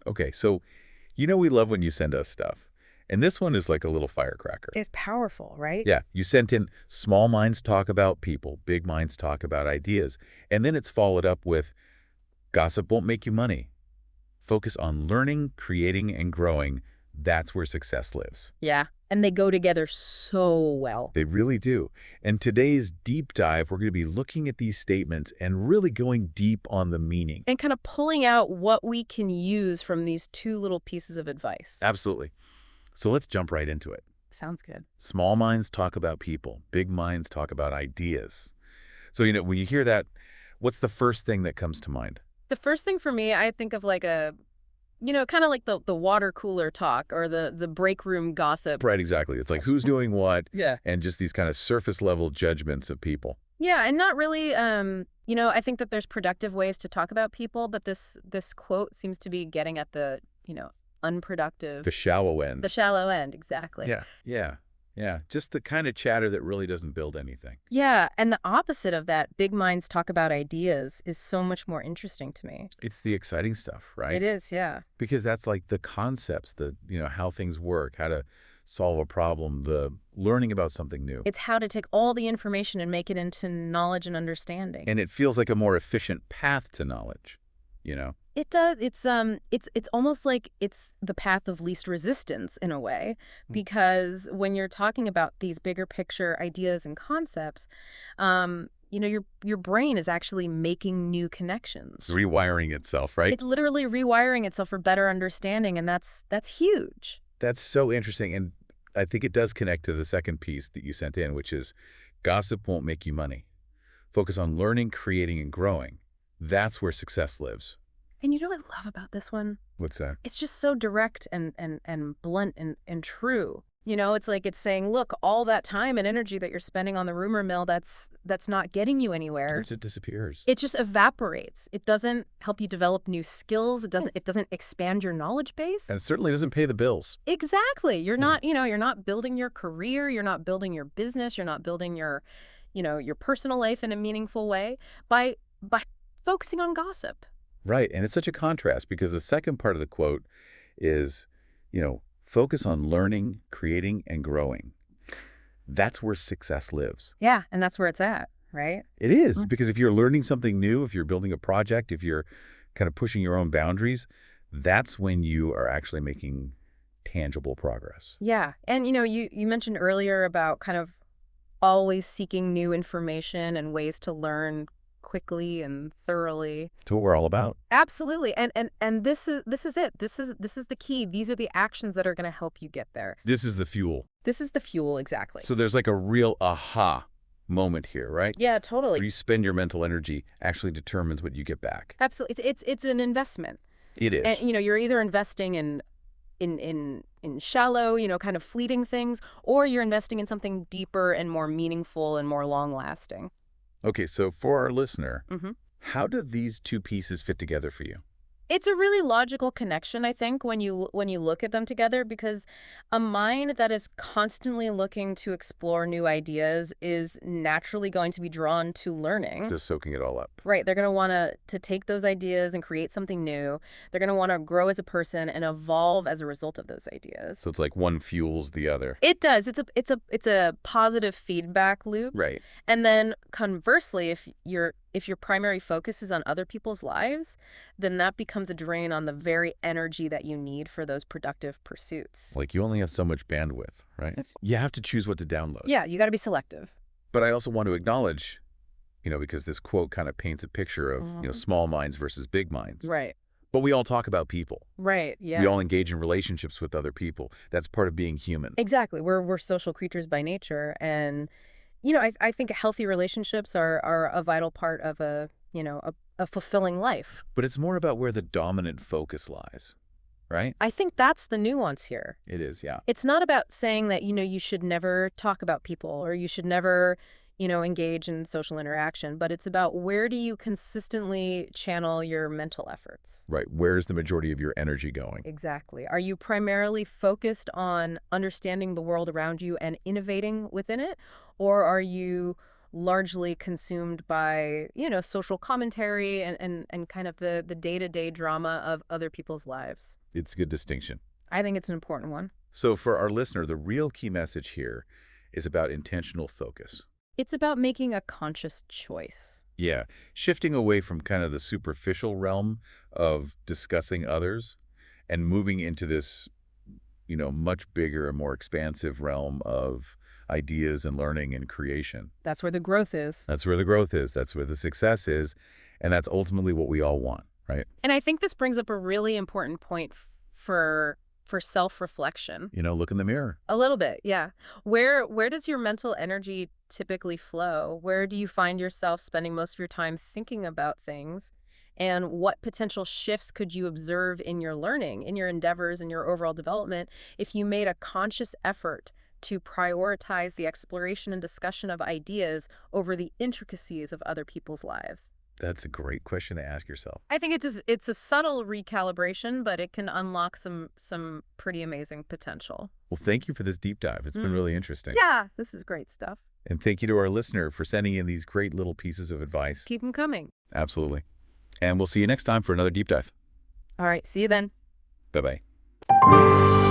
Okay, so we love when you send us stuff. And this one is like a little firecracker. It's powerful, right? Yeah, you sent in small minds talk about people, big minds talk about ideas. And then it's followed up with gossip won't make you money. Focus on learning, creating, and growing. That's where success lives. Yeah. And they go together so well. They really do. And today's deep dive, we're going to be looking at these statements and really going deep on the meaning. And kind of pulling out what we can use from these two little pieces of advice. Absolutely. So let's jump right into it. Sounds good. Small minds talk about people. Big minds talk about ideas. So, when you hear that, what's the first thing that comes to mind? The first thing for me, I think of like kind of like the water cooler talk or the break room gossip. Right, exactly. It's like who's doing what, Yeah. and just these kind of surface level judgments of people. Yeah, and not really, I think that there's productive ways to talk about people, but this quote seems to be getting at the, unproductive. The shallow end. The shallow end, exactly. Yeah. Just the kind of chatter that really doesn't build anything. Yeah, and the opposite of that, big minds talk about ideas, is so much more interesting to me. It's the exciting stuff, right? It is, yeah. Because that's like the concepts, how things work, how to solve a problem, the learning about something new. It's how to take all the information and make it into knowledge and understanding. And it feels like a more efficient path to knowledge, It does. It's almost like it's the path of least resistance in a way, because when you're talking about these bigger picture ideas and concepts, your brain is actually making new connections. It's rewiring itself, right? It's literally rewiring itself for better understanding, and that's huge. That's so interesting. And I think it does connect to the second piece that you sent in, which is gossip won't make you money. Focus on learning, creating, and growing. That's where success lives. And you know what I love about this one? What's that? It's just so direct and blunt and true. It's like it's saying, look, all that time and energy that you're spending on the rumor mill, that's not getting you anywhere. It disappears. It just evaporates. It doesn't help you develop new skills. It doesn't expand your knowledge base. And it certainly doesn't pay the bills. Exactly. You're not, you're not building your career. You're not building your business. You're not building your personal life in a meaningful way by focusing on gossip. Right. And it's such a contrast because the second part of the quote is, focus on learning, creating, and growing. That's where success lives. Yeah. And that's where it's at, right? It is. Because if you're learning something new, if you're building a project, if you're kind of pushing your own boundaries, that's when you are actually making tangible progress. Yeah. And, you mentioned earlier about kind of always seeking new information and ways to learn quickly and thoroughly. That's what we're all about. Absolutely. And this is it. This is the key. These are the actions that are going to help you get there. This is the fuel. This is the fuel, exactly. So there's like a real aha moment here, right? Yeah, totally. Where you spend your mental energy actually determines what you get back. Absolutely. It's an investment. It is. And you're either investing in shallow, kind of fleeting things, or you're investing in something deeper and more meaningful and more long lasting. Okay, so for our listener, how do these two pieces fit together for you? It's a really logical connection, I think, when you look at them together, because a mind that is constantly looking to explore new ideas is naturally going to be drawn to learning. Just soaking it all up. Right. They're going to want to take those ideas and create something new. They're going to want to grow as a person and evolve as a result of those ideas. So it's like one fuels the other. It does. It's a positive feedback loop. Right. And then conversely, if your primary focus is on other people's lives, then that becomes a drain on the very energy that you need for those productive pursuits. Like you only have so much bandwidth, right? You have to choose what to download. Yeah, you got to be selective. But I also want to acknowledge, because this quote kind of paints a picture of, small minds versus big minds. Right. But we all talk about people. Right, yeah. We all engage in relationships with other people. That's part of being human. Exactly. We're social creatures by nature, and I think healthy relationships are a vital part of a fulfilling life. But it's more about where the dominant focus lies, right? I think that's the nuance here. It is, yeah. It's not about saying that, you should never talk about people or you should never, engage in social interaction, but it's about where do you consistently channel your mental efforts? Right. Where's the majority of your energy going? Exactly. Are you primarily focused on understanding the world around you and innovating within it? Or are you largely consumed by, social commentary and kind of the day-to-day drama of other people's lives. It's a good distinction. I think it's an important one. So for our listener, the real key message here is about intentional focus. It's about making a conscious choice. Yeah, shifting away from kind of the superficial realm of discussing others and moving into this, much bigger and more expansive realm of ideas and learning and creation. That's where the growth is. That's where the growth is. That's where the success is. And that's ultimately what we all want, right? And I think this brings up a really important point for self-reflection. Look in the mirror. A little bit, yeah. Where does your mental energy typically flow? Where do you find yourself spending most of your time thinking about things? And what potential shifts could you observe in your learning, in your endeavors, in your overall development, if you made a conscious effort to prioritize the exploration and discussion of ideas over the intricacies of other people's lives? That's a great question to ask yourself. I think it's a subtle recalibration, but it can unlock some pretty amazing potential. Well, thank you for this deep dive. It's been really interesting. Yeah, this is great stuff. And thank you to our listener for sending in these great little pieces of advice. Keep them coming. Absolutely. And we'll see you next time for another deep dive. All right, see you then. Bye-bye.